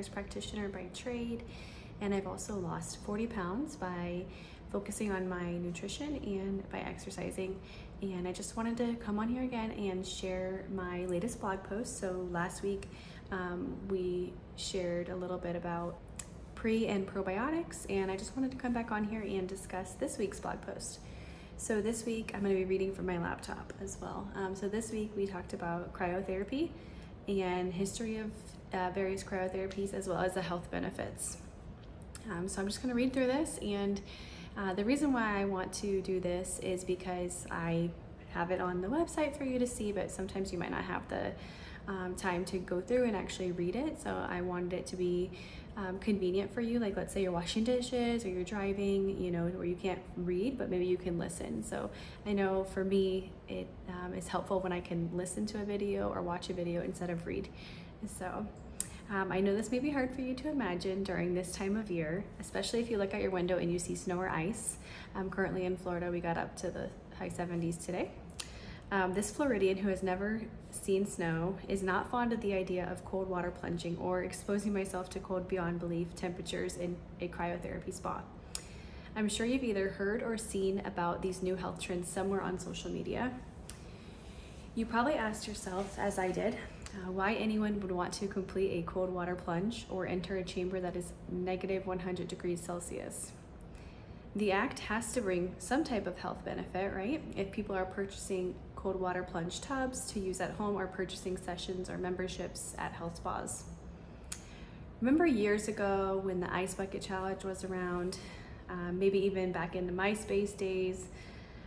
nurse practitioner by trade, and I've also lost 40 pounds by focusing on my nutrition and by exercising. And I just wanted to come on here again and share my latest blog post. So last week we shared a little bit about pre and probiotics, and I just wanted to come back on here and discuss this week's blog post. So this week I'm going to be reading from my laptop as well. So this week we talked about cryotherapy and history of various cryotherapies, as well as the health benefits. So I'm just going to read through this, and the reason why I want to do this is because I have it on the website for you to see, but sometimes you might not have the time to go through and actually read it. So I wanted it to be convenient for you, like let's say you're washing dishes or you're driving, you know, where you can't read, but maybe you can listen. So I know for me, it is helpful when I can listen to a video or watch a video instead of read. So I know this may be hard for you to imagine during this time of year, especially if you look out your window and you see snow or ice. Currently in Florida, we got up to the high 70s today. This Floridian who has never seen snow is not fond of the idea of cold water plunging or exposing myself to cold beyond belief temperatures in a cryotherapy spa. I'm sure you've either heard or seen about these new health trends somewhere on social media. You probably asked yourself, as I did, why anyone would want to complete a cold water plunge or enter a chamber that is negative 100 degrees Celsius. The act has to bring some type of health benefit, right? If people are purchasing cold water plunge tubs to use at home or purchasing sessions or memberships at health spas. Remember years ago when the ice bucket challenge was around, maybe even back in the MySpace days,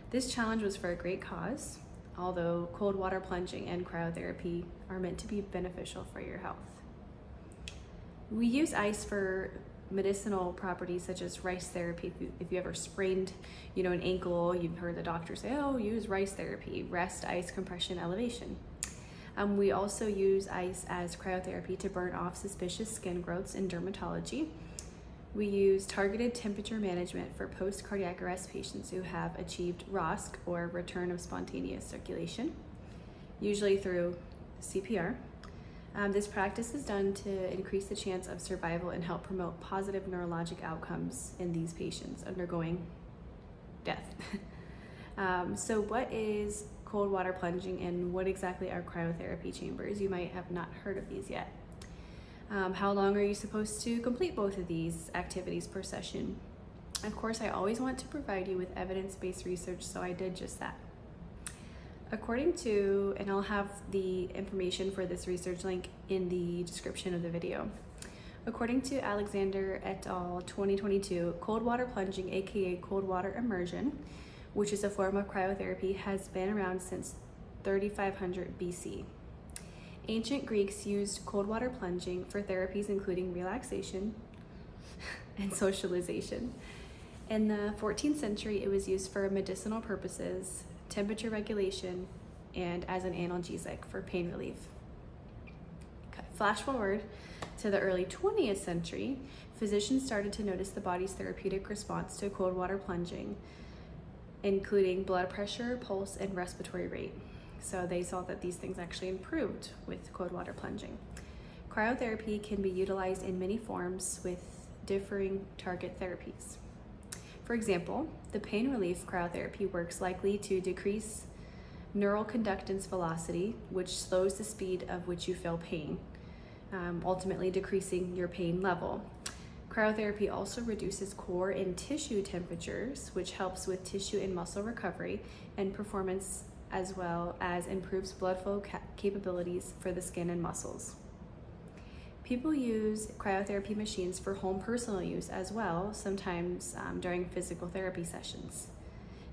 this challenge was for a great cause, although cold water plunging and cryotherapy are meant to be beneficial for your health. We use ice for medicinal properties such as rice therapy. If you ever sprained, an ankle, you've heard the doctor say, oh, use rice therapy, rest, ice, compression, elevation. We also use ice as cryotherapy to burn off suspicious skin growths in dermatology. We use targeted temperature management for post-cardiac arrest patients who have achieved ROSC, or return of spontaneous circulation, usually through CPR. This practice is done to increase the chance of survival and help promote positive neurologic outcomes in these patients undergoing death. So what is cold water plunging and what exactly are cryotherapy chambers? You might have not heard of these yet. How long are you supposed to complete both of these activities per session? Of course, I always want to provide you with evidence-based research, so I did just that. According to, and I'll have the information for this research link in the description of the video. According to Alexander et al. 2022, cold water plunging, aka cold water immersion, which is a form of cryotherapy, has been around since 3500 BC. Ancient Greeks used cold water plunging for therapies including relaxation and socialization. In the 14th century, it was used for medicinal purposes, temperature regulation, and as an analgesic for pain relief. Flash forward to the early 20th century, physicians started to notice the body's therapeutic response to cold water plunging, including blood pressure, pulse, and respiratory rate. So they saw that these things actually improved with cold water plunging. Cryotherapy can be utilized in many forms with differing target therapies. For example, the pain relief cryotherapy works likely to decrease neural conductance velocity, which slows the speed of which you feel pain, ultimately decreasing your pain level. Cryotherapy also reduces core and tissue temperatures, which helps with tissue and muscle recovery and performance, as well as improves blood flow capabilities for the skin and muscles. People use cryotherapy machines for home personal use as well, sometimes during physical therapy sessions.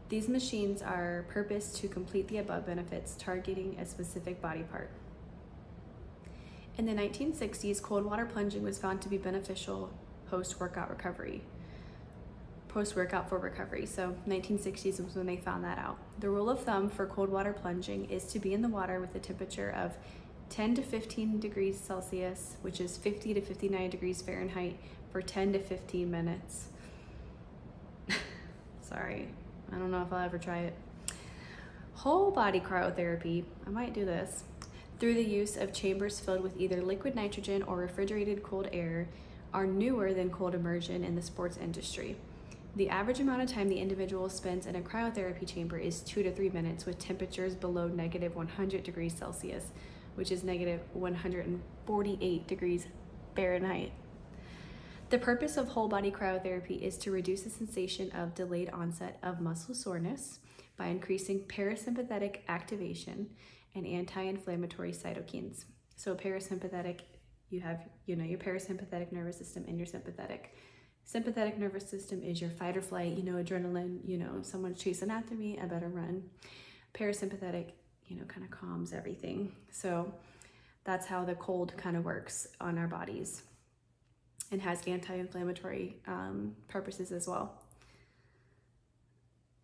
These machines are purposed to complete the above benefits, targeting a specific body part. In the 1960s, cold water plunging was found to be beneficial post-workout for recovery. So 1960s was when they found that out. The rule of thumb for cold water plunging is to be in the water with a temperature of 10 to 15 degrees Celsius, which is 50 to 59 degrees Fahrenheit, for 10 to 15 minutes. Sorry, I don't know if I'll ever try it. Whole body cryotherapy, I might do this. through the use of chambers filled with either liquid nitrogen or refrigerated cold air are newer than cold immersion in the sports industry. The average amount of time the individual spends in a cryotherapy chamber is 2 to 3 minutes with temperatures below negative 100 degrees Celsius, which is negative 148 degrees Fahrenheit. The purpose of whole body cryotherapy is to reduce the sensation of delayed onset of muscle soreness by increasing parasympathetic activation and anti-inflammatory cytokines. So parasympathetic, you have, your parasympathetic nervous system and your sympathetic. Sympathetic nervous system is your fight or flight, adrenaline, if someone's chasing after me, I better run. Parasympathetic, kind of calms everything. So that's how the cold kind of works on our bodies and has anti-inflammatory purposes as well.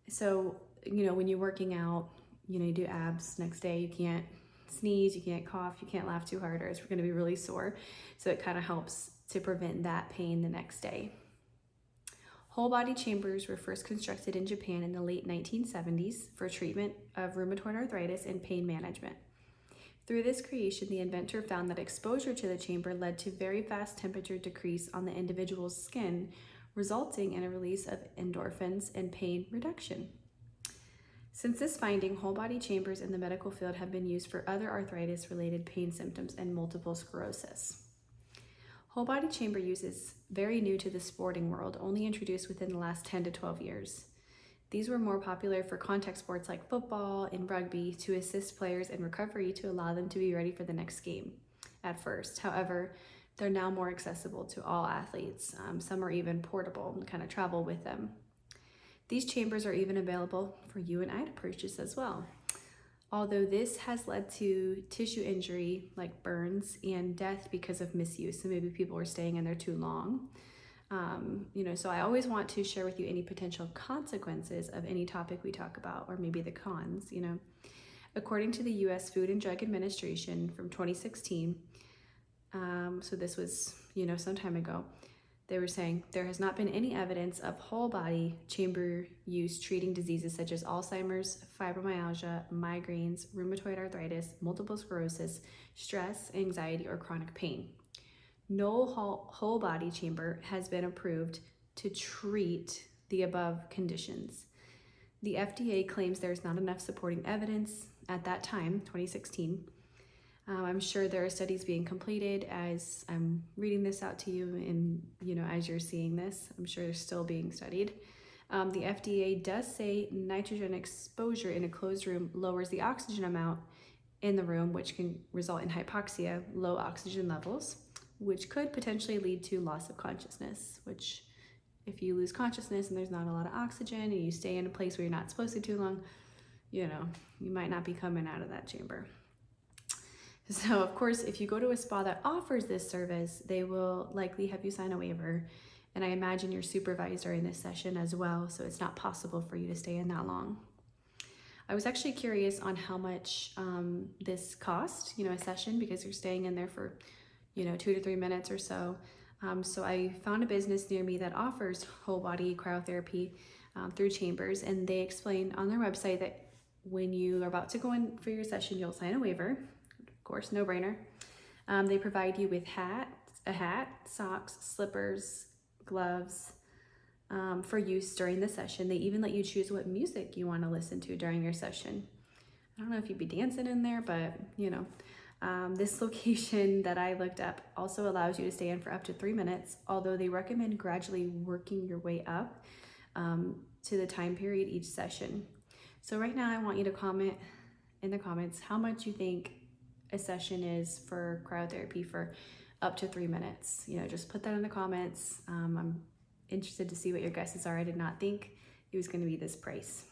So, when you're working out, you do abs next day, you can't sneeze, you can't cough, you can't laugh too hard or it's going to be really sore. So it kind of helps to prevent that pain the next day. Whole body chambers were first constructed in Japan in the late 1970s for treatment of rheumatoid arthritis and pain management. Through this creation, the inventor found that exposure to the chamber led to very fast temperature decrease on the individual's skin, resulting in a release of endorphins and pain reduction. Since this finding, whole body chambers in the medical field have been used for other arthritis-related pain symptoms and multiple sclerosis. Whole body chamber use is very new to the sporting world, only introduced within the last 10 to 12 years. These were more popular for contact sports like football and rugby to assist players in recovery to allow them to be ready for the next game at first. However, they're now more accessible to all athletes. Some are even portable and kind of travel with them. These chambers are even available for you and I to purchase as well. Although this has led to tissue injury like burns and death because of misuse. So maybe people are staying in there too long. So I always want to share with you any potential consequences of any topic we talk about, or maybe the cons. According to the U.S. Food and Drug Administration from 2016, so this was, some time ago, they were saying there has not been any evidence of whole body chamber use treating diseases such as Alzheimer's, fibromyalgia, migraines, rheumatoid arthritis, multiple sclerosis, stress, anxiety, or chronic pain. No whole body chamber has been approved to treat the above conditions. The FDA claims there is not enough supporting evidence at that time, 2016. I'm sure there are studies being completed as I'm reading this out to you and, as you're seeing this, I'm sure they're still being studied. The FDA does say nitrogen exposure in a closed room lowers the oxygen amount in the room, which can result in hypoxia, low oxygen levels, which could potentially lead to loss of consciousness, which if you lose consciousness and there's not a lot of oxygen and you stay in a place where you're not supposed to too long, you might not be coming out of that chamber. So of course, if you go to a spa that offers this service, they will likely have you sign a waiver. And I imagine you're supervised during this session as well, so it's not possible for you to stay in that long. I was actually curious on how much this cost, a session, because you're staying in there for, 2 to 3 minutes or so. So I found a business near me that offers whole body cryotherapy through chambers, and they explained on their website that when you are about to go in for your session, you'll sign a waiver. Of course, no brainer. They provide you with a hat, socks, slippers, gloves for use during the session. They even let you choose what music you want to listen to during your session. I don't know if you'd be dancing in there, but this location that I looked up also allows you to stay in for up to 3 minutes, although they recommend gradually working your way up to the time period each session. So right now I want you to comment in the comments how much you think a session is for cryotherapy for up to 3 minutes. Just put that in the comments. I'm interested to see what your guesses are. I did not think it was going to be this price.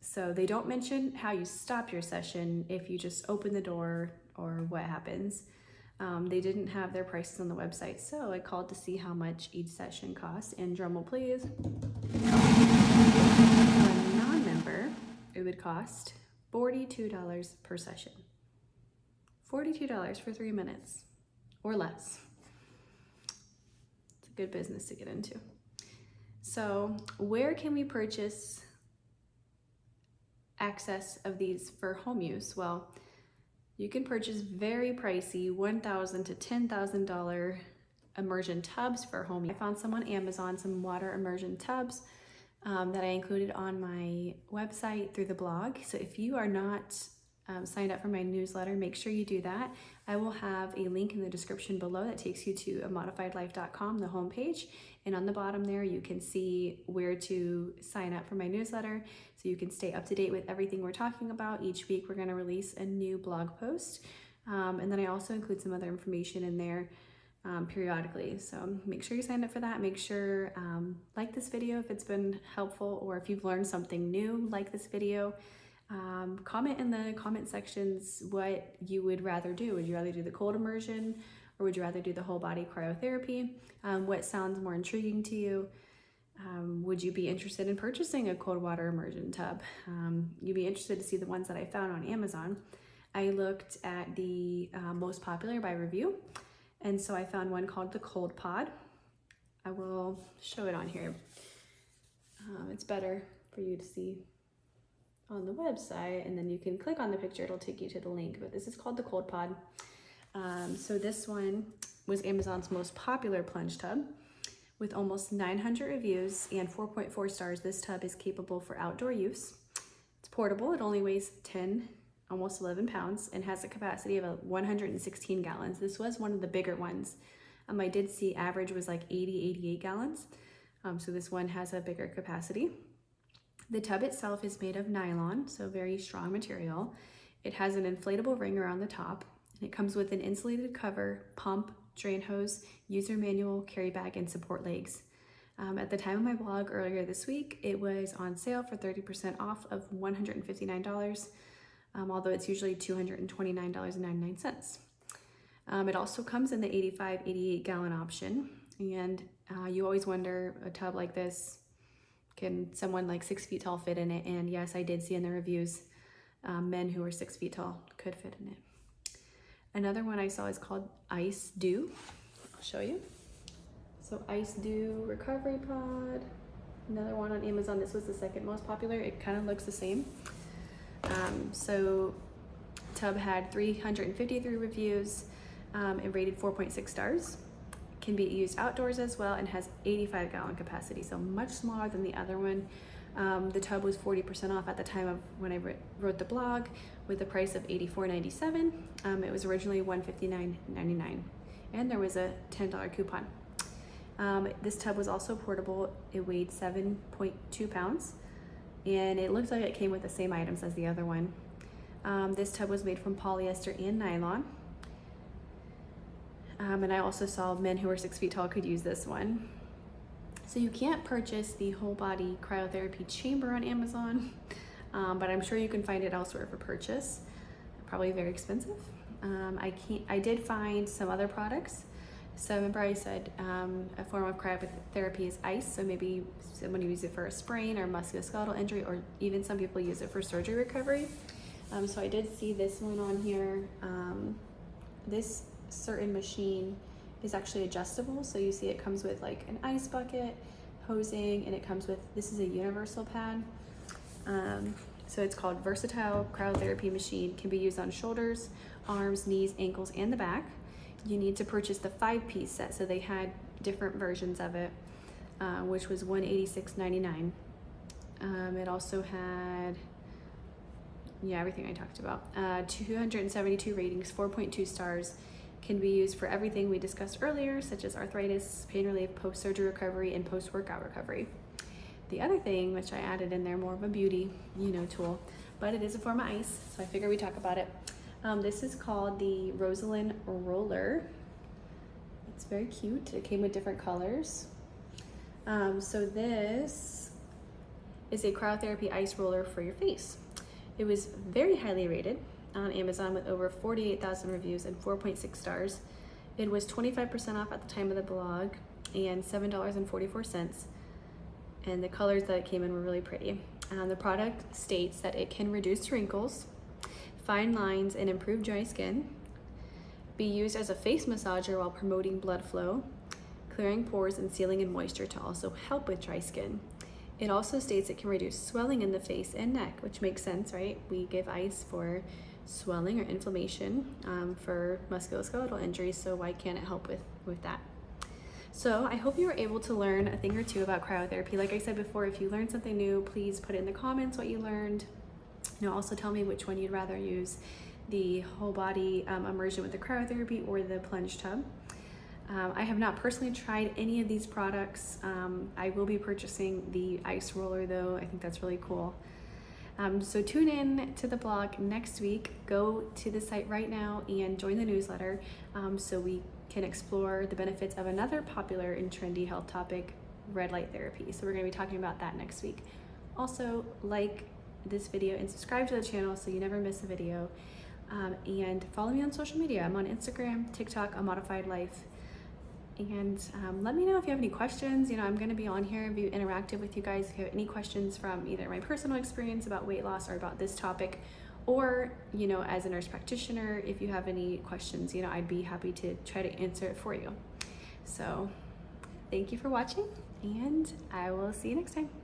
So they don't mention how you stop your session, if you just open the door or what happens. They didn't have their prices on the website, so I called to see how much each session costs. And drum roll please. For a non-member, it would cost $42 per session. $42 for 3 minutes or less. It's a good business to get into. So where can we purchase access of these for home use? Well, you can purchase very pricey $1,000 to $10,000 immersion tubs for home. I found some on Amazon, some water immersion tubs that I included on my website through the blog. So if you are not signed up for my newsletter, make sure you do that. I will have a link in the description below that takes you to amodifiedlife.com, the homepage. And on the bottom there, you can see where to sign up for my newsletter so you can stay up to date with everything we're talking about. Each week, we're going to release a new blog post. And then I also include some other information in there periodically. So make sure you sign up for that. Make sure like this video if it's been helpful, or if you've learned something new, like this video. Comment in the comment sections what you would rather do. Would you rather do the cold immersion, or would you rather do the whole body cryotherapy? What sounds more intriguing to you? Would you be interested in purchasing a cold water immersion tub? You'd be interested to see the ones that I found on Amazon. I looked at the most popular by review, and so I found one called the Cold Pod. I will show it on here. It's better for you to see on the website, and then you can click on the picture, it'll take you to the link, but this is called the Cold Pod. So this one was Amazon's most popular plunge tub with almost 900 reviews and 4.4 stars. This tub is capable for outdoor use. It's portable. It only weighs 10, almost 11 pounds, and has a capacity of 116 gallons. This was one of the bigger ones. I did see average was like 88 gallons. So this one has a bigger capacity. The tub itself is made of nylon, so very strong material. It has an inflatable ring around the top. It comes with an insulated cover, pump, drain hose, user manual, carry bag, and support legs. At the time of my blog earlier this week, it was on sale for 30% off of $159, although it's usually $229.99. It also comes in the 88 gallon option, and you always wonder, a tub like this, can someone like 6 feet tall fit in it? And yes, I did see in the reviews, men who are 6 feet tall could fit in it. Another one I saw is called Ice Dew. I'll show you. So Ice Dew Recovery Pod. Another one on Amazon. This was the second most popular. It kind of looks the same. So tub had 353 reviews and rated 4.6 stars. Can be used outdoors as well, and has 85 gallon capacity, so much smaller than the other one. The tub was 40% off at the time of when I wrote the blog, with the price of $84.97. It was originally $159.99, and there was a $10 coupon. This tub was also portable. It weighed 7.2 pounds, and it looked like it came with the same items as the other one. This tub was made from polyester and nylon. And I also saw men who are 6 feet tall could use this one. So you can't purchase the whole body cryotherapy chamber on Amazon, but I'm sure you can find it elsewhere for purchase. Probably very expensive. I did find some other products. So remember I said a form of cryotherapy is ice, so maybe someone uses it for a sprain or musculoskeletal injury, or even some people use it for surgery recovery. So I did see this one on here. This certain machine is actually adjustable, so you see it comes with like an ice bucket, hosing, and it comes with, this is a universal pad. So it's called Versatile Cryotherapy Machine. Can be used on shoulders, arms, knees, ankles, and the back. You need to purchase the 5-piece set, so they had different versions of it, which was $186.99. It also had, yeah, everything I talked about. 272 ratings, 4.2 stars. Can be used for everything we discussed earlier, such as arthritis, pain relief, post-surgery recovery, and post-workout recovery. The other thing, which I added in there, more of a beauty, tool, but it is a form of ice, so I figured we'd talk about it. This is called the Rosalind Roller. It's very cute. It came with different colors. So this is a cryotherapy ice roller for your face. It was very highly rated on Amazon with over 48,000 reviews and 4.6 stars. It was 25% off at the time of the blog and $7.44. And the colors that it came in were really pretty. The product states that it can reduce wrinkles, fine lines, and improve dry skin. Be used as a face massager while promoting blood flow, clearing pores, and sealing in moisture to also help with dry skin. It also states it can reduce swelling in the face and neck, which makes sense, right? We give ice for swelling or inflammation for musculoskeletal injuries, so why can't it help with that? So I hope you were able to learn a thing or two about cryotherapy. Like I said before, if you learned something new, please put it in the comments what you learned. Also tell me which one you'd rather use, the whole body immersion with the cryotherapy or the plunge tub. I have not personally tried any of these products. I will be purchasing the ice roller though. I think that's really cool. So tune in to the blog next week. Go to the site right now and join the newsletter so we can explore the benefits of another popular and trendy health topic, red light therapy. So we're going to be talking about that next week. Also, like this video and subscribe to the channel so you never miss a video. And follow me on social media. I'm on Instagram, TikTok, A Modified Life. And let me know if you have any questions. I'm going to be on here, be interactive with you guys. If you have any questions from either my personal experience about weight loss or about this topic, or, as a nurse practitioner, if you have any questions, I'd be happy to try to answer it for you. So thank you for watching, and I will see you next time.